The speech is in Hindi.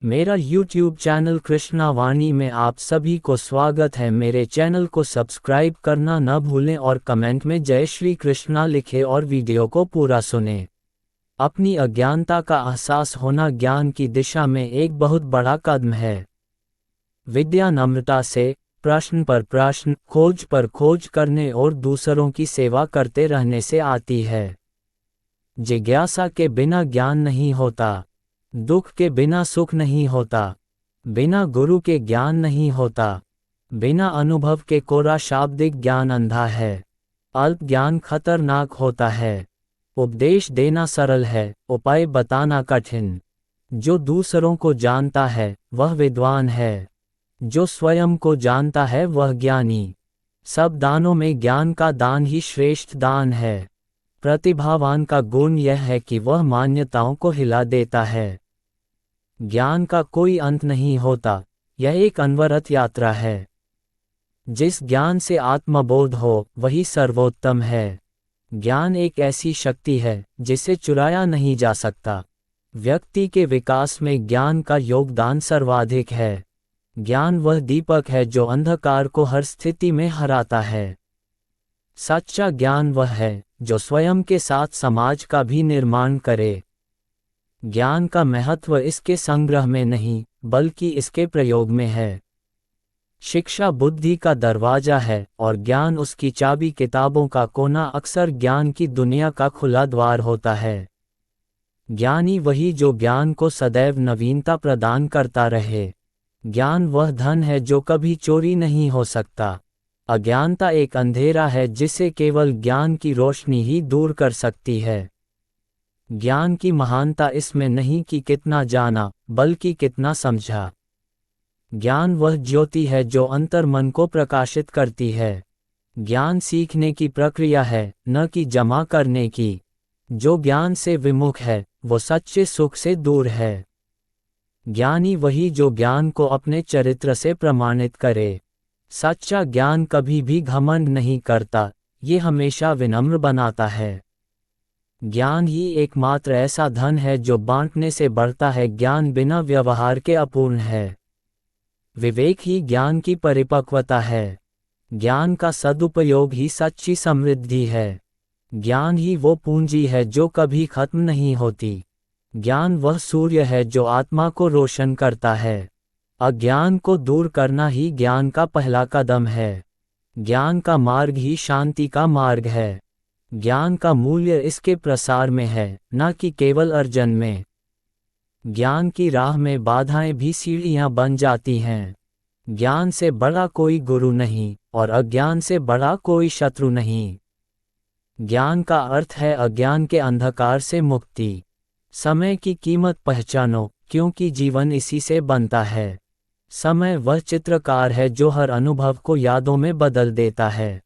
मेरा YouTube चैनल कृष्णा वाणी में आप सभी को स्वागत है। मेरे चैनल को सब्सक्राइब करना न भूलें और कमेंट में जय श्री कृष्णा लिखें और वीडियो को पूरा सुनें। अपनी अज्ञानता का एहसास होना ज्ञान की दिशा में एक बहुत बड़ा कदम है। विद्या नम्रता से, प्रश्न पर प्रश्न, खोज पर खोज करने और दूसरों की सेवा करते रहने से आती है। जिज्ञासा के बिना ज्ञान नहीं होता। दुख के बिना सुख नहीं होता। बिना गुरु के ज्ञान नहीं होता। बिना अनुभव के कोरा शाब्दिक ज्ञान अंधा है। अल्प ज्ञान खतरनाक होता है। उपदेश देना सरल है, उपाय बताना कठिन। जो दूसरों को जानता है वह विद्वान है। जो स्वयं को जानता है वह ज्ञानी। सब दानों में ज्ञान का दान ही श्रेष्ठ दान है। प्रतिभावान का गुण यह है कि वह मान्यताओं को हिला देता है। ज्ञान का कोई अंत नहीं होता, यह एक अनवरत यात्रा है। जिस ज्ञान से आत्मबोध हो वही सर्वोत्तम है। ज्ञान एक ऐसी शक्ति है जिसे चुराया नहीं जा सकता। व्यक्ति के विकास में ज्ञान का योगदान सर्वाधिक है। ज्ञान वह दीपक है जो अंधकार को हर स्थिति में हराता है। सच्चा ज्ञान वह है जो स्वयं के साथ समाज का भी निर्माण करे। ज्ञान का महत्व इसके संग्रह में नहीं, बल्कि इसके प्रयोग में है। शिक्षा बुद्धि का दरवाजा है और ज्ञान उसकी चाबी। किताबों का कोना अक्सर ज्ञान की दुनिया का खुला द्वार होता है। ज्ञानी वही जो ज्ञान को सदैव नवीनता प्रदान करता रहे। ज्ञान वह धन है जो कभी चोरी नहीं हो सकता। अज्ञानता एक अंधेरा है जिसे केवल ज्ञान की रोशनी ही दूर कर सकती है। ज्ञान की महानता इसमें नहीं कि कितना जाना, बल्कि कितना समझा। ज्ञान वह ज्योति है जो अंतर्मन को प्रकाशित करती है। ज्ञान सीखने की प्रक्रिया है, न कि जमा करने की। जो ज्ञान से विमुख है वो सच्चे सुख से दूर है। ज्ञानी वही जो ज्ञान को अपने चरित्र से प्रमाणित करे। सच्चा ज्ञान कभी भी घमंड नहीं करता, ये हमेशा विनम्र बनाता है। ज्ञान ही एकमात्र ऐसा धन है जो बांटने से बढ़ता है। ज्ञान बिना व्यवहार के अपूर्ण है। विवेक ही ज्ञान की परिपक्वता है। ज्ञान का सदुपयोग ही सच्ची समृद्धि है। ज्ञान ही वो पूंजी है जो कभी खत्म नहीं होती। ज्ञान वह सूर्य है जो आत्मा को रोशन करता है। अज्ञान को दूर करना ही ज्ञान का पहला कदम है। ज्ञान का मार्ग ही शांति का मार्ग है। ज्ञान का मूल्य इसके प्रसार में है, न कि केवल अर्जन में। ज्ञान की राह में बाधाएं भी सीढ़ियां बन जाती हैं। ज्ञान से बड़ा कोई गुरु नहीं और अज्ञान से बड़ा कोई शत्रु नहीं। ज्ञान का अर्थ है अज्ञान के अंधकार से मुक्ति। समय की कीमत पहचानो, क्योंकि जीवन इसी से बनता है। समय वह चित्रकार है जो हर अनुभव को यादों में बदल देता है।